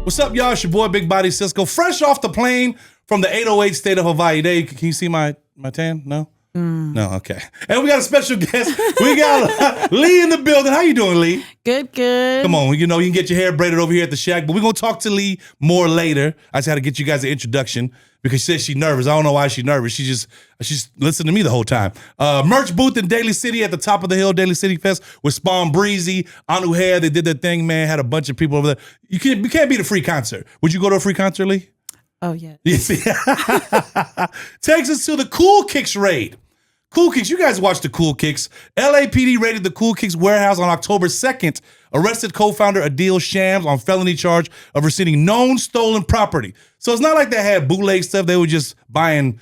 What's up, y'all? It's your boy, Big Body Cisco, fresh off the plane from the 808 state of Hawaii. There, can you see my tan? No? No, okay. And we got a special guest. We got Lee in the building. How you doing, Lee? Good. Come on, you can get your hair braided over here at the shack, but we're going to talk to Lee more later. I just had to get you guys an introduction because she says she's nervous. I don't know why she's nervous. She's listening to me the whole time. Merch booth in Daly City at the top of the hill, Daly City Fest with Spawn Breezy, Anu Hair. They did their thing, man. Had a bunch of people over there. You can't beat a free concert. Would you go to a free concert, Lee? Oh, yeah. Takes us to the Cool Kicks raid. Cool Kicks, you guys watched the Cool Kicks. LAPD raided the Cool Kicks warehouse on October 2nd, arrested co-founder Adil Shams on felony charge of receiving known stolen property. So it's not like they had bootleg stuff. They were just buying,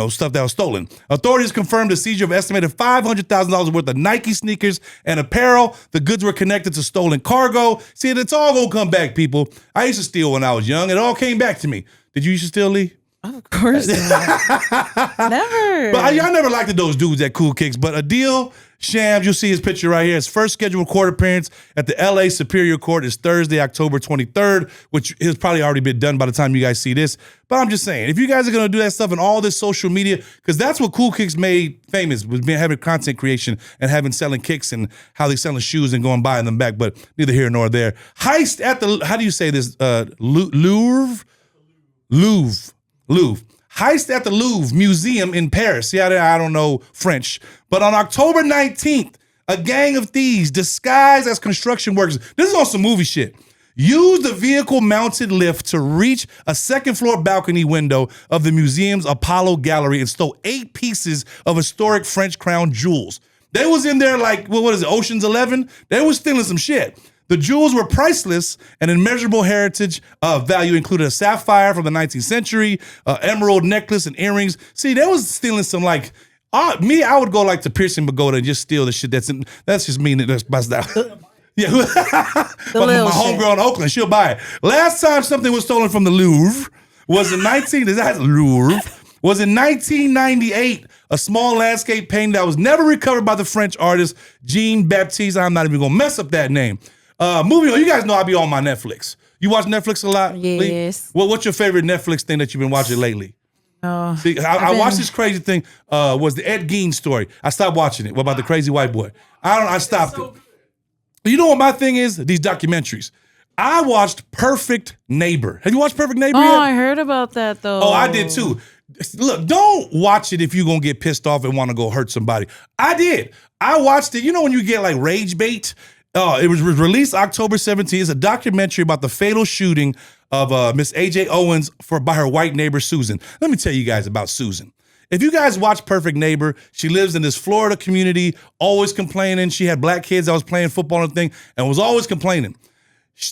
stuff that was stolen. Authorities confirmed a seizure of estimated $500,000 worth of Nike sneakers and apparel. The goods were connected to stolen cargo. See, it's all gonna come back, people. I used to steal when I was young. It all came back to me. Did you used to steal, Lee? Of course not. Never. But I never liked those dudes at Cool Kicks. But Adil Shams, you'll see his picture right here. His first scheduled court appearance at the LA Superior Court is Thursday, October 23rd, which has probably already been done by the time you guys see this. But I'm just saying, if you guys are going to do that stuff and all this social media, because that's what Cool Kicks made famous, was having content creation and selling kicks and how they selling shoes and going buying them back. But neither here nor there. Heist at the, how do you say this? Louvre. Heist at the Louvre Museum in Paris. See, I don't know French. But on October 19th, a gang of thieves disguised as construction workers, this is on some movie shit, used the vehicle-mounted lift to reach a second-floor balcony window of the museum's Apollo Gallery and stole 8 pieces of historic French crown jewels. They was in there like, what is it, Ocean's 11? They was stealing some shit. The jewels were priceless and immeasurable heritage value included a sapphire from the 19th century, emerald necklace and earrings. See, they was stealing some I would go like to Piercing Pagoda and just steal the shit that's just me. That's my style. Yeah, but my homegirl in Oakland, she'll buy it. Last time something was stolen from the Louvre was in 1998. A small landscape painting that was never recovered by the French artist Jean Baptiste. I'm not even gonna mess up that name. Moving on, you guys know I be on my Netflix. You watch Netflix a lot? Yes. What's your favorite Netflix thing that you've been watching lately? See, I watched this crazy thing. Was the Ed Gein story? I stopped watching it. What about the crazy white boy? I stopped it. You know what my thing is? These documentaries. I watched Perfect Neighbor. Have you watched Perfect Neighbor yet? Oh, I heard about that though. Oh, I did too. Look, don't watch it if you're going to get pissed off and want to go hurt somebody. I did. I watched it. You know when you get like rage bait? It was released October 17th. It's a documentary about the fatal shooting of Miss A.J. Owens by her white neighbor, Susan. Let me tell you guys about Susan. If you guys watch Perfect Neighbor, she lives in this Florida community, always complaining. She had black kids that was playing football and thing and was always complaining.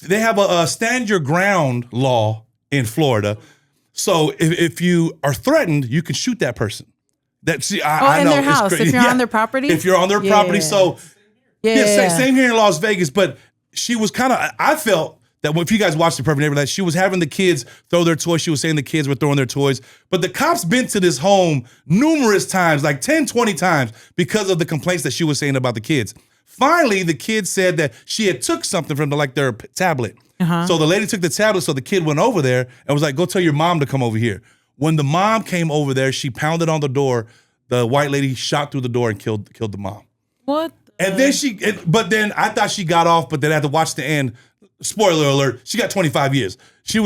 They have a stand your ground law in Florida. So if you are threatened, you can shoot that person. I in know, their house, if you're on their property? If you're on their property. So same here in Las Vegas, but she was I felt that if you guys watched the Perfect Neighbor, that she was having the kids throw their toys. She was saying the kids were throwing their toys. But the cops been to this home numerous times, like 10, 20 times, because of the complaints that she was saying about the kids. Finally, the kids said that she had took something from their tablet. So the lady took the tablet, so the kid went over there and was like, go tell your mom to come over here. When the mom came over there, she pounded on the door. The white lady shot through the door and killed the mom. What? And then then I thought she got off, but then I had to watch the end. Spoiler alert, she got 25 years.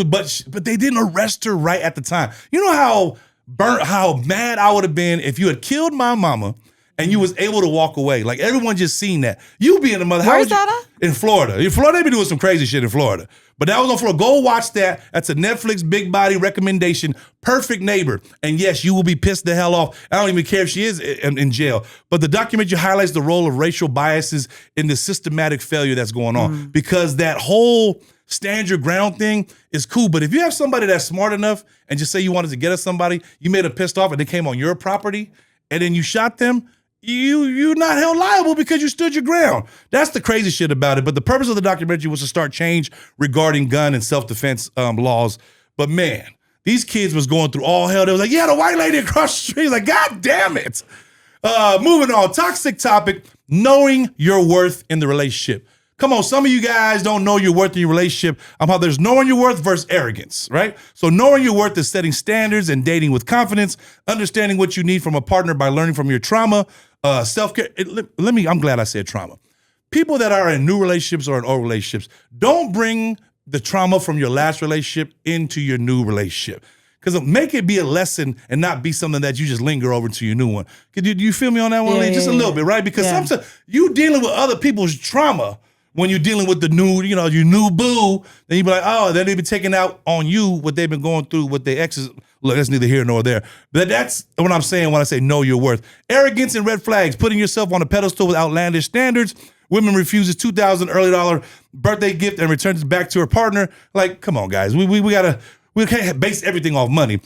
But they didn't arrest her right at the time. You know how mad I would have been if you had killed my mama and you was able to walk away. Like everyone just seen that. You being a mother. Where's that at? In Florida. In Florida, they be doing some crazy shit in Florida. But that was on Florida. Go watch that. That's a Netflix big body recommendation. Perfect Neighbor. And yes, you will be pissed the hell off. I don't even care if she is in jail. But the documentary highlights the role of racial biases in the systematic failure that's going on. Because that whole stand your ground thing is cool. But if you have somebody that's smart enough and just say you wanted to get at somebody, you made them pissed off and they came on your property and then you shot them, you're not held liable because you stood your ground. That's the crazy shit about it. But the purpose of the documentary was to start change regarding gun and self-defense laws. But man, these kids was going through all hell. They was like, yeah, the white lady across the street. Like, God damn it. Moving on, toxic topic, knowing your worth in the relationship. Come on, some of you guys don't know your worth in your relationship. How there's knowing your worth versus arrogance, right? So knowing your worth is setting standards and dating with confidence, understanding what you need from a partner by learning from your trauma, self-care. I'm glad I said trauma. People that are in new relationships or in old relationships, don't bring the trauma from your last relationship into your new relationship. Because make it be a lesson and not be something that you just linger over to your new one. Do you feel me on that one, Lee? Just a little bit, right? Because sometimes you dealing with other people's trauma when you're dealing with the new, your new boo, then you be like, oh, then they be taking out on you what they've been going through with their exes. Look, that's neither here nor there. But that's what I'm saying when I say know your worth. Arrogance and red flags, putting yourself on a pedestal with outlandish standards. Women refuses $2,000 early birthday gift and returns it back to her partner. Like, come on, guys. We can't base everything off money.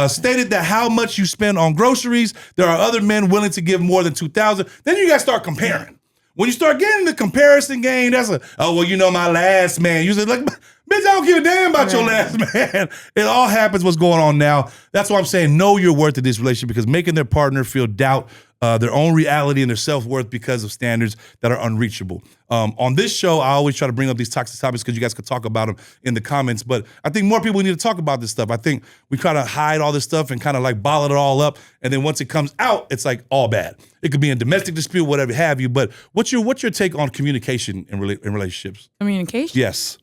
Stated that how much you spend on groceries, there are other men willing to give more than $2,000. Then you got to start comparing. When you start getting the comparison game, that's my last man. You say, like, bitch, I don't give a damn about your last man. It all happens what's going on now. That's why I'm saying know your worth in this relationship, because making their partner feel doubt their own reality and their self-worth because of standards that are unreachable. On this show, I always try to bring up these toxic topics because you guys could talk about them in the comments, but I think more people need to talk about this stuff. I think we try to hide all this stuff and kind of like bottle it all up, and then once it comes out, it's like all bad. It could be a domestic dispute, whatever have you, but what's your take on communication in relationships? Communication? Yes.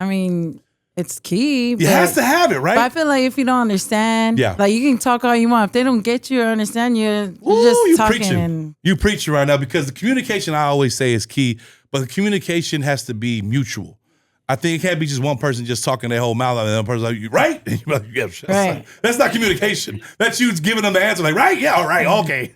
I mean, it's key. You has to have it, right? But I feel like if you don't understand, like you can talk all you want. If they don't get you or understand you, you're just talking. Preaching. You preaching right now, because the communication I always say is key, but the communication has to be mutual. I think it can't be just one person just talking their whole mouth out, and the other person like, you right? And you're like, yeah, right. That's not communication. That's you giving them the answer like, right? Yeah, all right, okay.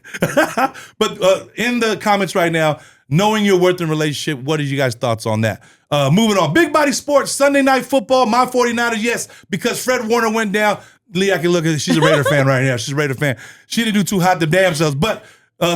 But in the comments right now, knowing your worth in relationship, what are you guys' thoughts on that? Moving on. Big Body Sports, Sunday Night Football, my 49ers, yes, because Fred Warner went down. Lee, I can look at it. She's a Raider fan right now. She's a Raider fan. She didn't do too hot to damn selves. But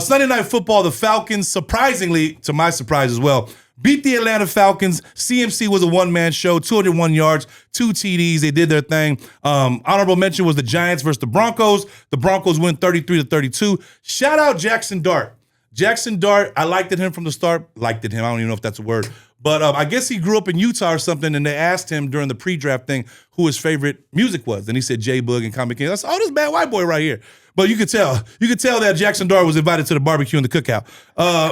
Sunday Night Football, the Falcons, surprisingly, to my surprise as well, beat the Atlanta Falcons. CMC was a one-man show, 201 yards, 2 TDs. They did their thing. Honorable mention was the Giants versus the Broncos. The Broncos win 33-32. Shout out Jackson Dart. Jackson Dart, I liked him from the start. Liked him. I don't even know if that's a word. But I guess he grew up in Utah or something, and they asked him during the pre-draft thing who his favorite music was. And he said J-Bug and Common King. I said, oh, this bad white boy right here. But you could tell that Jackson Dart was invited to the barbecue and the cookout.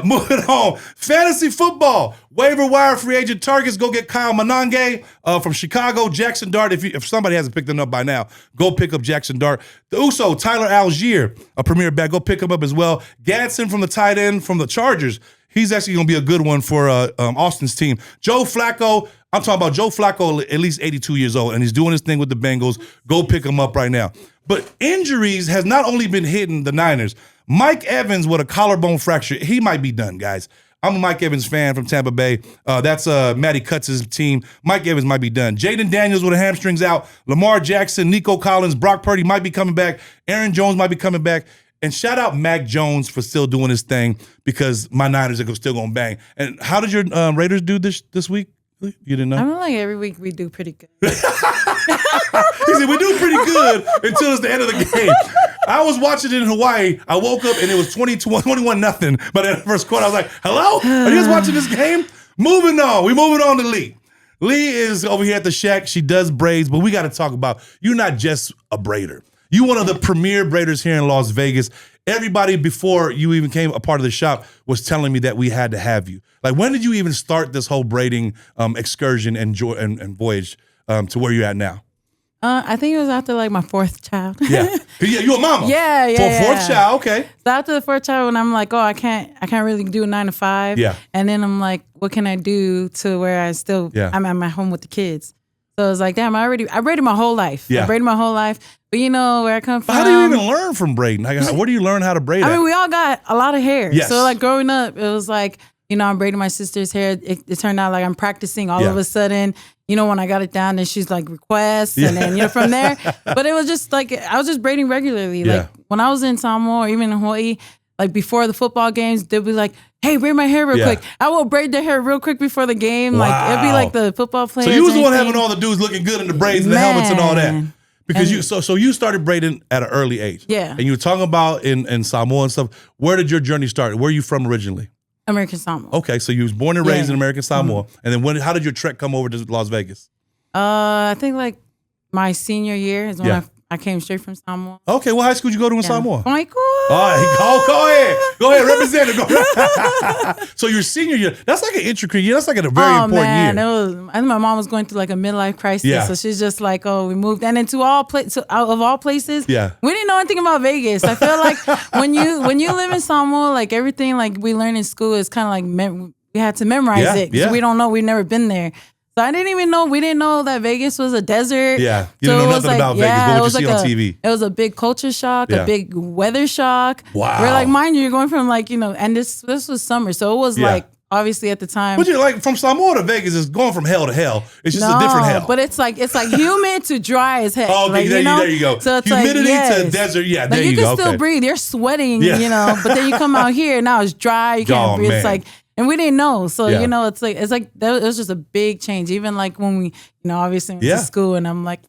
Moving on, fantasy football. Waiver wire free agent targets. Go get Kyle Monange from Chicago. Jackson Dart, if somebody hasn't picked him up by now, go pick up Jackson Dart. The USO, Tyler Algier, a premier back. Go pick him up as well. Gadsden from the tight end from the Chargers. He's actually going to be a good one for Austin's team. Joe Flacco, I'm talking about Joe Flacco, at least 82 years old, and he's doing his thing with the Bengals. Go pick him up right now. But injuries has not only been hitting the Niners. Mike Evans with a collarbone fracture, he might be done, guys. I'm a Mike Evans fan from Tampa Bay. That's Matty Cutts' team. Mike Evans might be done. Jaden Daniels with the hamstrings out. Lamar Jackson, Nico Collins, Brock Purdy might be coming back. Aaron Jones might be coming back. And shout out Mac Jones for still doing his thing, because my Niners are still going to bang. And how did your Raiders do this week? You didn't know? I feel like every week we do pretty good. He said, we do pretty good until it's the end of the game. I was watching it in Hawaii. I woke up and it was 21-0. But in the first quarter, I was like, hello? Are you guys watching this game? Moving on. We're moving on to Lee. Lee is over here at the shack. She does braids, but we got to talk about, you're not just a braider. You one of the premier braiders here in Las Vegas. Everybody before you even came a part of the shop was telling me that we had to have you. Like, when did you even start this whole braiding excursion and voyage to where you're at now? I think it was after like my 4th child. Yeah, you a mama. Yeah. Fourth child, okay. So after the 4th child, when I'm like, oh, I can't really do a 9 to 5. Yeah. And then I'm like, what can I do to where I still I'm at my home with the kids? So I was like, damn, I braided my whole life. Yeah. I braided my whole life. But you know where I come from. How do you even learn from braiding? Like, where do you learn how to braid? I mean, we all got a lot of hair. Yes. So like growing up, it was like, I'm braiding my sister's hair. It turned out like I'm practicing all of a sudden. When I got it down, then she's like requests, and then from there. But it was just like I was just braiding regularly. Yeah. Like when I was in Samoa or even in Hawaii, like before the football games, they'd be like, hey, braid my hair real quick. I will braid their hair real quick before the game. Wow. Like it'd be like the football players. So you was the one having all the dudes looking good in the braids and the helmets and all that. Because you started braiding at an early age. Yeah. And you were talking about in Samoa and stuff. Where did your journey start? Where are you from originally? American Samoa. Okay, so you was born and raised in American Samoa, and then how did your trek come over to Las Vegas? I think like my senior year is when I came straight from Samoa. Okay, what high school did you go to in Samoa? Michael. Go ahead, represent it. So your senior year, that's like an intricate year. That's like a very important year. I think my mom was going through like a midlife crisis. Yeah. So she's just like, we moved. And into out of all places, we didn't know anything about Vegas. I feel like when you live in Samoa, like everything like we learn in school is kind of like we had to memorize it. So we don't know. We've never been there. So I didn't even know, we didn't know that Vegas was a desert. Yeah, you didn't know nothing about Vegas, but what you see on TV. It was a big culture shock, a big weather shock. Wow. Where like, mind you, you're going from like, and this was summer. So it was like, obviously at the time. But you're like, from Samoa to Vegas is going from hell to hell. It's just a different hell. But it's like humid to dry as heck. Oh, okay, like, there you go. So it's humidity like, to desert, there like, you go. You can still breathe. You're sweating, but then you come out here, now it's dry. You can't breathe. It's like, and we didn't know. So, it's like it was just a big change. Even like when we, obviously went to school and I'm like.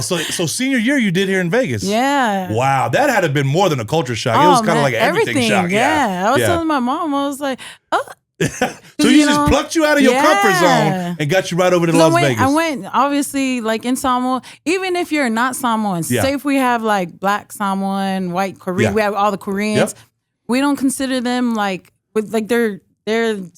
So senior year you did here in Vegas. Yeah. Wow, that had to have been more than a culture shock. It was kind of like everything shock. Yeah. I was telling my mom, I was like, so he just plucked you out of your comfort zone and got you right over to Las Vegas. I went, obviously, like in Samoa, even if you're not Samoan, say if we have like black Samoan, white Korean, we have all the Koreans, we don't consider them like they're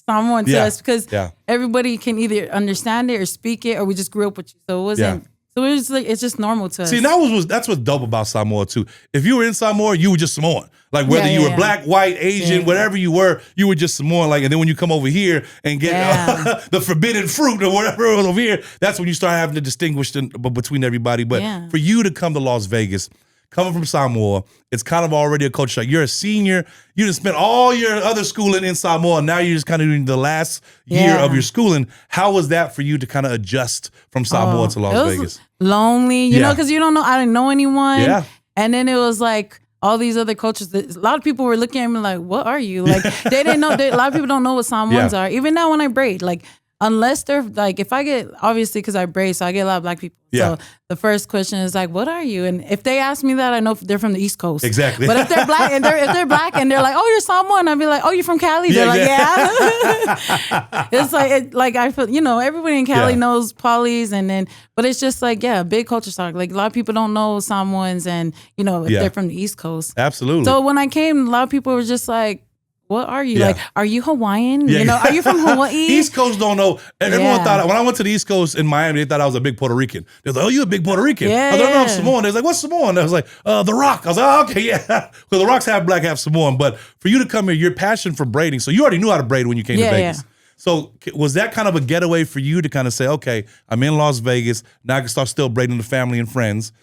Samoan to us because everybody can either understand it or speak it, or we just grew up with you. So it wasn't. So it was like, it's just normal to us. See, that's what's dope about Samoa too. If you were in Samoa, you were just Samoan. Like whether you were black, white, Asian, whatever you were just Samoan. Like, and then when you come over here and get the forbidden fruit or whatever over here, that's when you start having to distinguish between everybody. But for you to come to Las Vegas, coming from Samoa, it's kind of already a culture shock. You're a senior. You just spent all your other schooling in Samoa. Now you're just kind of doing the last year of your schooling. How was that for you to kind of adjust from Samoa to Las Vegas? Lonely, you know, because you don't know. I didn't know anyone. Yeah. And then it was like all these other cultures. A lot of people were looking at me like, "What are you?" Like they didn't know. A lot of people don't know what Samoans are. Even now when I braid, like. Unless they're like, if I get, obviously because I braid, so I get a lot of black people. So the first question is like, what are you? And if they ask me that, I know they're from the East Coast. Exactly. But if they're black and they're like, oh, you're Samoan, I'd be like, oh, you're from Cali? They're like, yeah. It's like, I feel, everybody in Cali knows polys but it's just like, big culture shock. Like a lot of people don't know Samoans and, if they're from the East Coast. Absolutely. So when I came, a lot of people were just like, what are you? Like, are you Hawaiian? Are you from Hawaii? East Coast don't know. Everyone thought, when I went to the East Coast in Miami, they thought I was a big Puerto Rican. They was like, oh, you a big Puerto Rican. I was like, no, I'm Samoan. They was like, what's Samoan? I was like, The Rock. I was like, oh, okay, yeah. Because The Rock's half black, half Samoan. But for you to come here, your passion for braiding, so you already knew how to braid when you came to Vegas. Yeah. So was that kind of a getaway for you to kind of say, okay, I'm in Las Vegas, now I can start still braiding the family and friends?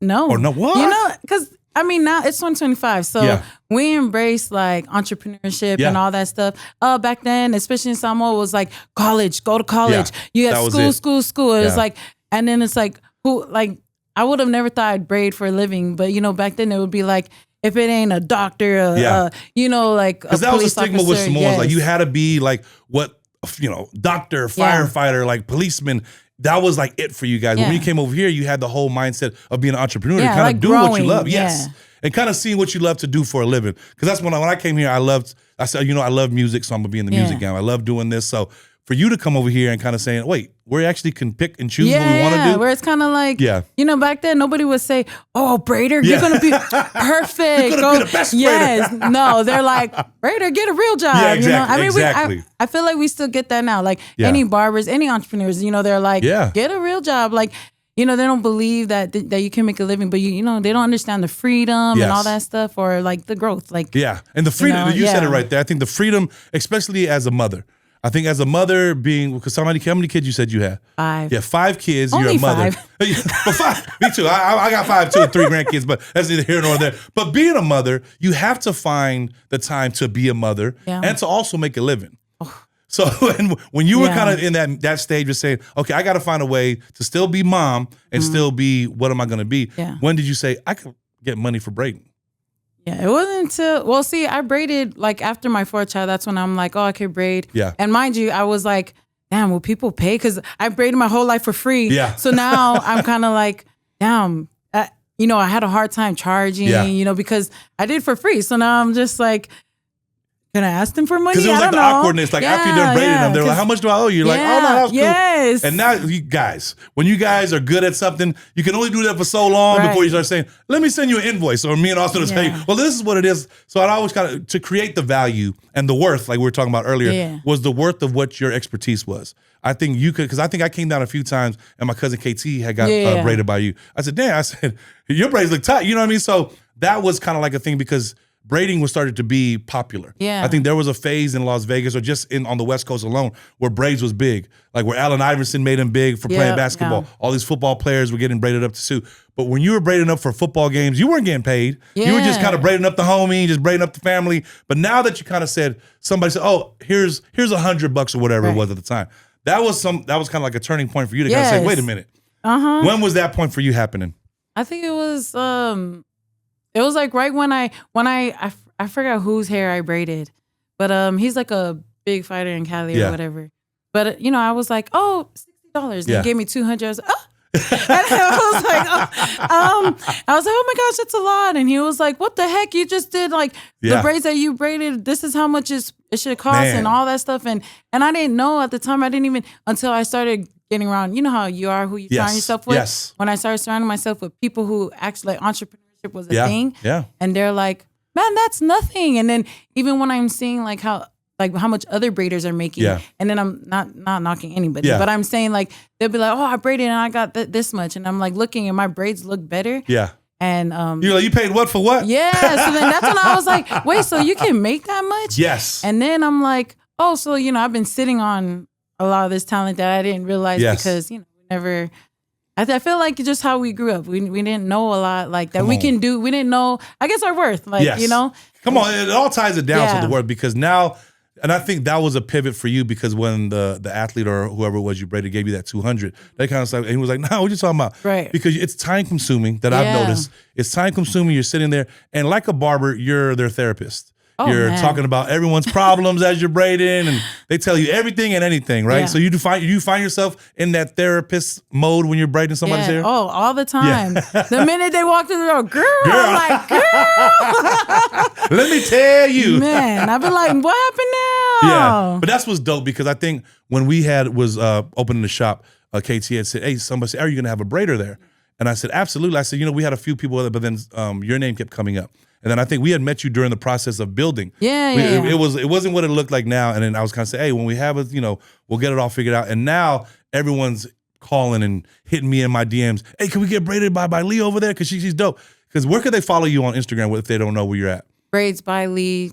No. Or no, what? Because now it's 2025, so we embrace like entrepreneurship and all that stuff. Back then, especially in Samoa, it was like college, go to college. You have school. It was like, and then it's like, I would have never thought I'd braid for a living, but back then it would be like, if it ain't a doctor, like because that was a stigma with Samoans. Yes. Like you had to be like doctor, firefighter, like policeman. That was like it for you guys. When you came over here, you had the whole mindset of being an entrepreneur, kind of doing what you love. Yes. And kind of seeing what you love to do for a living. Because that's when I came here, I said, I love music, so I'm going to be in the music game. I love doing this. So for you to come over here and kind of saying, wait, we actually can pick and choose what we want to do. Where it's kind of like, back then nobody would say, oh, braider, you're going to be perfect. You're going to be the best braider. No, they're like, braider, get a real job. Yeah, exactly. I feel like we still get that now. Like any barbers, any entrepreneurs, they're like, get a real job. Like, they don't believe that you can make a living, but they don't understand the freedom and all that stuff, or like the growth. Like and the freedom. You said it right there. I think the freedom, especially as a mother. I think as a mother because how many kids you said you had? 5. Yeah, 5 kids. Only you're a mother. 5. But 5. Me too. I got 5 too, and 3 grandkids, but that's neither here nor there. But being a mother, you have to find the time to be a mother and to also make a living. Oh. So when you were kind of in that stage of saying, okay, I got to find a way to still be mom and still be what am I going to be? Yeah. When did you say, I could get money for braiding? Yeah, it wasn't until, I braided like after my 4th child. That's when I'm like, oh, I could braid. Yeah. And mind you, I was like, damn, will people pay? Because I braided my whole life for free. Yeah. So now I'm kind of like, damn, I had a hard time charging, because I did for free. So now I'm just like, can I ask them for money? Because it was I like don't the know. awkwardness. Like after you're done braiding them, they're like, how much do I owe you? You're like, oh no, that was cool. Yes. And now you guys, when you guys are good at something, you can only do that for so long before you start saying, let me send you an invoice. Or me and Austin will say, well, this is what it is. So I'd always kind of, to create the value and the worth, like we were talking about earlier, was the worth of what your expertise was. I think you could, because I think I came down a few times and my cousin KT had got braided by you. I said, damn, I said, your braids look tight. You know what I mean? So that was kind of like a thing because braiding was started to be popular. Yeah. I think there was a phase in Las Vegas or just on the West Coast alone where braids was big. Like where Allen Iverson made them big for playing basketball. All these football players were getting braided up to suit. But when you were braiding up for football games, you weren't getting paid. You were just kind of braiding up the homie, just braiding up the family. But now that you kind of said, somebody said, oh, here's $100 or whatever it was at the time. That was kind of like a turning point for you to kind of say, wait a minute. When was that point for you happening? I think it was like right when I forgot whose hair I braided, but he's like a big fighter in Cali or whatever. But I was like, oh, $60. And he gave me $200. I was like, oh. And I was like, oh my gosh, that's a lot. And he was like, what the heck? You just did like the braids that you braided. This is how much it should cost and all that stuff. And I didn't know at the time. I didn't even until I started getting around. You know how you are, who you surround yourself with. Yes. When I started surrounding myself with people who actually like entrepreneurship was a thing. Yeah. And they're like, man, that's nothing. And then even when I'm seeing like how much other braiders are making, and then I'm not knocking anybody, but I'm saying like they'll be like, oh, I braided and I got this much, and I'm like looking and my braids look better. Yeah. And you're like, you paid what for what? Yeah. So then that's when I was like, wait, so you can make that much? Yes. And then I'm like, oh, so I've been sitting on a lot of this talent that I didn't realize because never. I feel like just how we grew up. We didn't know a lot like that. We didn't know, I guess, our worth. Like, Come on, it all ties it down to the worth because now, and I think that was a pivot for you because when the athlete or whoever it was you braided gave you that 200, they kind of started, and he was like, no, what you talking about? Right. Because it's time consuming that I've noticed. It's time consuming. You're sitting there and like a barber, you're their therapist. You're talking about everyone's problems as you're braiding, and they tell you everything and anything, right? Yeah. So you find yourself in that therapist mode when you're braiding somebody's hair? Oh, all the time. Yeah. The minute they walk through the door, girl. I'm like, girl. Let me tell you. Man, I'd be like, what happened now? Yeah, but that's what's dope because I think when we was opening the shop, KT had said, hey, somebody said, are you going to have a braider there? And I said, absolutely. I said, we had a few people, but then your name kept coming up. And then I think we had met you during the process of building. It wasn't what it looked like now. And then I was kind of saying, hey, when we have it, we'll get it all figured out. And now everyone's calling and hitting me in my DMs. Hey, can we get braided by Lee over there? Because she's dope. Because where could they follow you on Instagram if they don't know where you're at? Braids by Lee.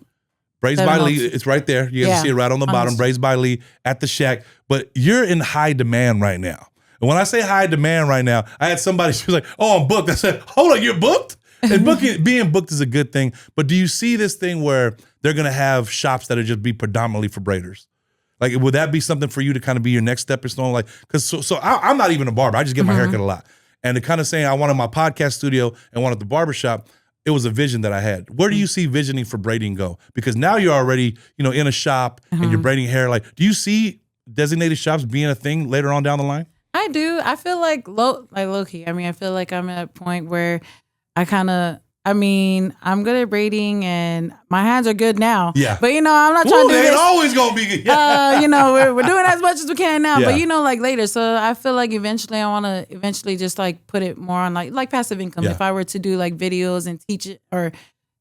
Braids by Lee. It's right there. You can see it right on the bottom. Braids by Lee at the Shack. But you're in high demand right now. And when I say high demand right now, I had somebody, she was like, oh, I'm booked. I said, hold on, you're booked? And being booked is a good thing, but do you see this thing where they're going to have shops that are just be predominantly for braiders? Like, would that be something for you to kind of be your next stepping stone? Like, because I'm not even a barber. I just get my haircut a lot. And to kind of saying I wanted my podcast studio and wanted the barbershop, it was a vision that I had. Where do you see visioning for braiding go? Because now you're already, in a shop and you're braiding hair. Like, do you see designated shops being a thing later on down the line? I do. I feel like low key. I mean, I feel like I'm at a point where I'm good at braiding and my hands are good now. Yeah. But I'm not trying to do this. They ain't always gonna be good. We're doing as much as we can now. Yeah. But like later. So I feel like eventually I wanna just like put it more on like passive income. Yeah. If I were to do like videos and teach it or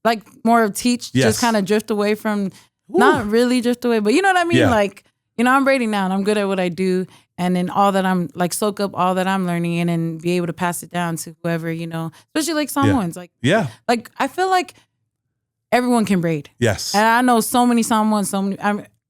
like more of just kind of drift away from not really drift away, but you know what I mean? Yeah. Like, I'm braiding now and I'm good at what I do. And then all that I'm like soak up all that I'm learning in and be able to pass it down to whoever, especially like someone's like I feel like everyone can braid. Yes. And I know so many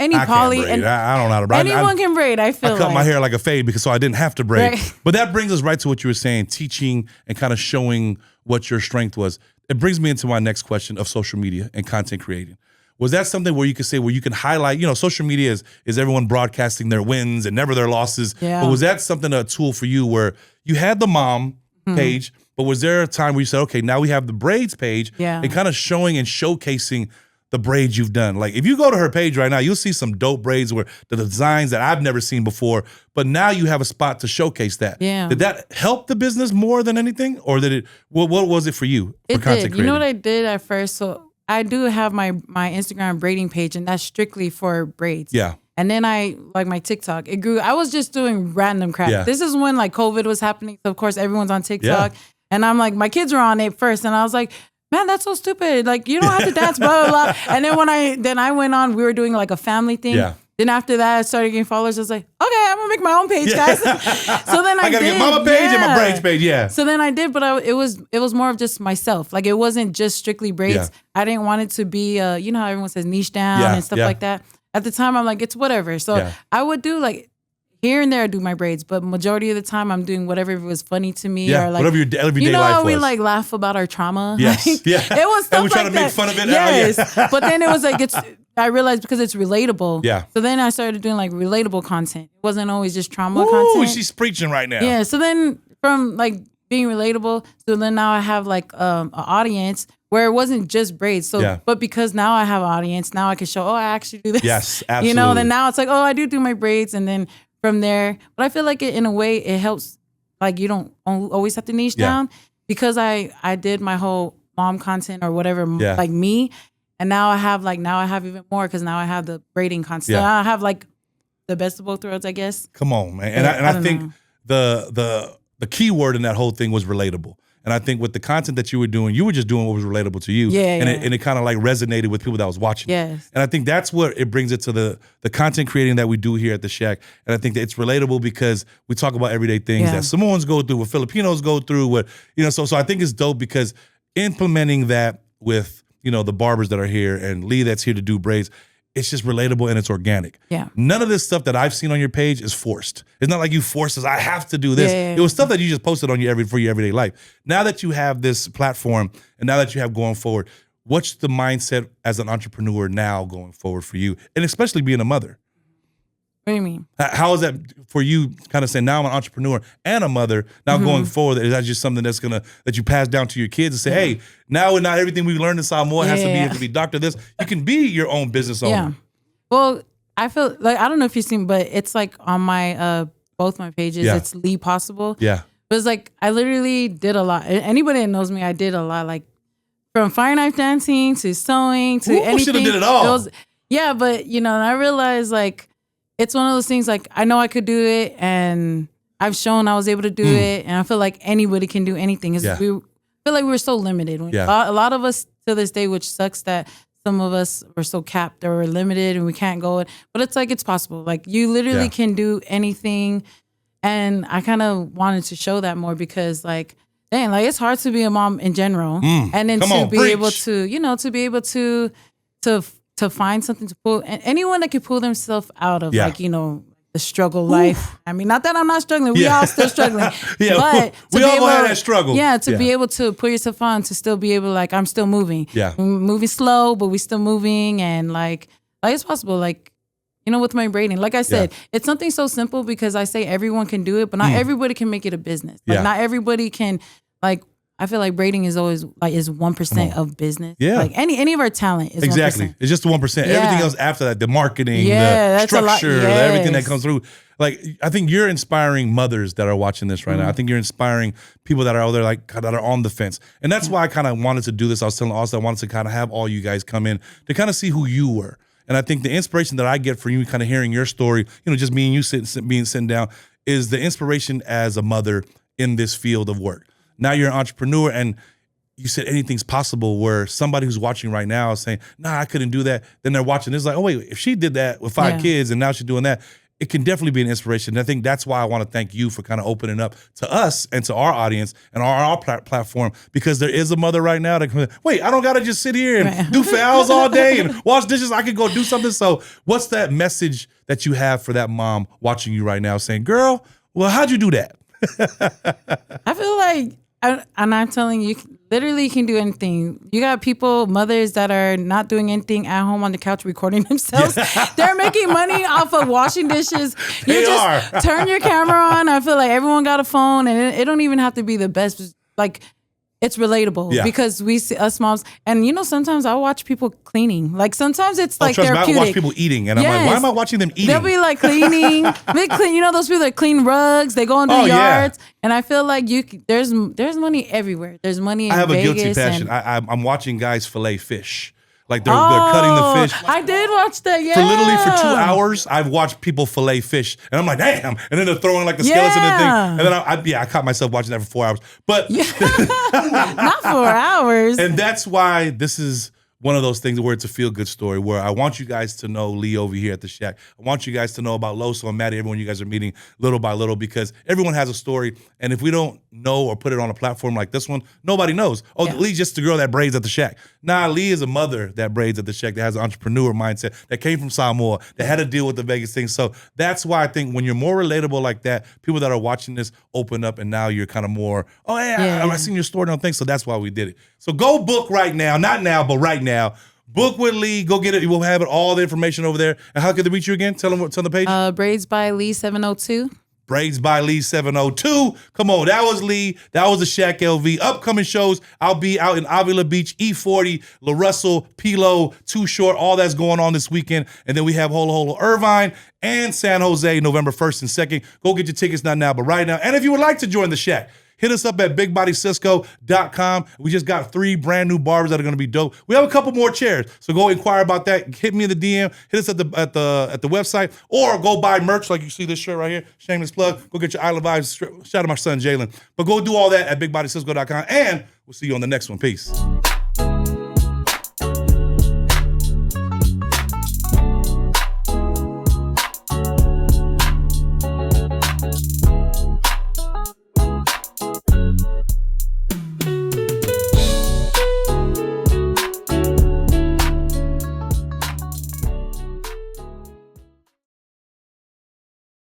any poly and I don't know how to braid. Anyone can braid. I cut my hair like a fade so I didn't have to braid. Right. But that brings us right to what you were saying, teaching and kind of showing what your strength was. It brings me into my next question of social media and content creating. Was that something where you could say, where you can highlight, social media is everyone broadcasting their wins and never their losses. Yeah. But was that a tool for you where you had the mom page, but was there a time where you said, okay, now we have the braids page and kind of showing and showcasing the braids you've done? Like if you go to her page right now, you'll see some dope braids where the designs that I've never seen before, but now you have a spot to showcase that. Yeah. Did that help the business more than anything? Or did what was it for you? It did. You know what I did at first? So I do have my Instagram braiding page, and that's strictly for braids. Yeah. And then like my TikTok, it grew. I was just doing random crap. Yeah. This is when like COVID was happening. So of course everyone's on TikTok. Yeah. And I'm like, my kids were on it first. And I was like, man, that's so stupid. Like, you don't have to dance, blah, blah, blah. And then I went on, we were doing like a family thing. Yeah. Then after that, I started getting followers. I was like, okay, I'm gonna make my own page, guys. So then I gotta get mama page and my braids page, yeah. So then I did, but it was more of just myself. Like, it wasn't just strictly braids. Yeah. I didn't want it to be, you know how everyone says niche down and stuff like that. At the time, I'm like, it's whatever. So I would do like, here and there I do my braids, but majority of the time I'm doing whatever was funny to me or like whatever your everyday life was. You know how we like laugh about our trauma? Yes. Like, yeah. It was stuff and we try like to that. make fun of it. Yes. But then it was like I realized because it's relatable. Yeah. So then I started doing like relatable content. It wasn't always just trauma Ooh, content. She's preaching right now. Yeah. So then from like being relatable, so then now I have like an audience where it wasn't just braids. So, but because now I have an audience, now I can show, I actually do this. Yes, absolutely. You know, then now it's like, I do my braids, and then from there. But I feel like in a way it helps. Like, you don't always have to niche down, because I did my whole mom content or whatever, like me, and now I have even more, because now I have the braiding content. So now I have like the best of both worlds, I guess. Come on, man. And I think the key word in that whole thing was relatable. And I think with the content that you were just doing what was relatable to you. And it kind of like resonated with people that was watching. Yes. And I think that's what it brings it to the content creating that we do here at the Shack. And I think that it's relatable because we talk about everyday things that Samoans go through, what Filipinos go through, so I think it's dope because implementing that with, the barbers that are here and Lee that's here to do braids, it's just relatable and it's organic. Yeah. None of this stuff that I've seen on your page is forced. It's not like you forced us, I have to do this. It was stuff that you just posted on for your everyday life. Now that you have this platform and now that you have going forward, what's the mindset as an entrepreneur now going forward for you? And especially being a mother. What do you mean? How is that for you, kind of saying, now I'm an entrepreneur and a mother, now going forward, is that just something that you pass down to your kids and say, hey, now not everything we learned in Samoa has to be doctor this. You can be your own business owner. Yeah. Well, I feel like, I don't know if you've seen, but it's like on my, both my pages, it's Lee Possible. Yeah. But it's like, I literally did a lot. Anybody that knows me, I did a lot, like from fire knife dancing to sewing to anything. Should have did it all. But and I realized like, it's one of those things like, I know I could do it and I've shown I was able to do it. And I feel like anybody can do anything. We feel like we're so limited. A lot of us to this day, which sucks that some of us were so capped or we're limited and we can't go. But it's like, it's possible. Like, you literally can do anything. And I kind of wanted to show that more because like, dang, like it's hard to be a mom in general. And then able to, to find something to pull, and anyone that can pull themselves out of the struggle life. I mean, not that I'm not struggling. We all still struggling. But we all gonna have that struggle. Yeah, to be able to put yourself on, to still be able, like, I'm still moving. Yeah. I'm moving slow, but we still moving, and like it's possible. Like, with my braiding, like I said, it's something so simple because I say everyone can do it, but not everybody can make it a business. Like, not everybody can, like, I feel like braiding is always like is 1% of business. Yeah, like any of our talent is exactly. 1%. It's just 1%. Everything else after that, the marketing, the structure, everything that comes through. Like, I think you're inspiring mothers that are watching this right now. I think you're inspiring people that are out there, like, that are on the fence, and that's why I kind of wanted to do this. I was telling Austin I wanted to kind of have all you guys come in to kind of see who you were, and I think the inspiration that I get from you, kind of hearing your story, just me and you sitting down, is the inspiration as a mother in this field of work. Now you're an entrepreneur, and you said anything's possible, where somebody who's watching right now is saying, nah, I couldn't do that. Then they're watching this like, oh, wait, if she did that with 5 kids and now she's doing that, it can definitely be an inspiration. And I think that's why I want to thank you for kind of opening up to us and to our audience and our platform, because there is a mother right now that can, wait, I don't got to just sit here and do for hours all day and wash dishes. I could go do something. So what's that message that you have for that mom watching you right now saying, girl, well, how'd you do that? I feel like, and I'm telling you, literally you can do anything. You got people, mothers that are not doing anything at home on the couch recording themselves. They're making money off of washing dishes. Turn your camera on. I feel like everyone got a phone, and it don't even have to be the best. Like, it's relatable because we see us moms, and sometimes I watch people cleaning. Like, sometimes it's like therapeutic. I watch people eating, and I'm like, why am I watching them eating? They'll be like cleaning. They clean. Those people that clean rugs. They go into yards, and I feel like there's money everywhere. There's money in Vegas. I have a guilty passion. I'm watching guys fillet fish. Like they're cutting the fish. I did watch that, yeah. For literally for 2 hours, I've watched people fillet fish, and I'm like, damn! And then they're throwing like the skeleton and thing, and then I caught myself watching that for 4 hours. But not 4 hours. And that's why this is one of those things where it's a feel-good story, where I want you guys to know Lee over here at the Shack. I want you guys to know about Loso and Maddie, everyone you guys are meeting little by little, because everyone has a story. And if we don't know or put it on a platform like this one, nobody knows. Oh, Lee's just the girl that braids at the Shack. Nah, Lee is a mother that braids at the Shack, that has an entrepreneur mindset, that came from Samoa, that had to deal with the Vegas thing. So that's why I think when you're more relatable like that, people that are watching this open up, and now you're kind of more, oh, yeah, I seen your story, don't think. So that's why we did it. So go book right now. Not now, but right now. Book with Lee. Go get it. We'll have it, all the information over there. And how can they reach you again? Tell them what's on the page. Braids by Lee 702. Braids by Lee 702. Come on, that was Lee. That was the Shack LV. Upcoming shows, I'll be out in Avila Beach, E40, La Russell, Pilo, Too Short, all that's going on this weekend. And then we have Holo Holo Irvine and San Jose, November 1st and 2nd. Go get your tickets, not now, but right now. And if you would like to join the Shack, hit us up at BigBodyCisco.com. We just got 3 brand new barbers that are going to be dope. We have a couple more chairs, so go inquire about that. Hit me in the DM. Hit us at the website, or go buy merch like you see this shirt right here. Shameless plug. Go get your Island Vibes. Shout out to my son Jalen. But go do all that at BigBodyCisco.com, and we'll see you on the next one. Peace.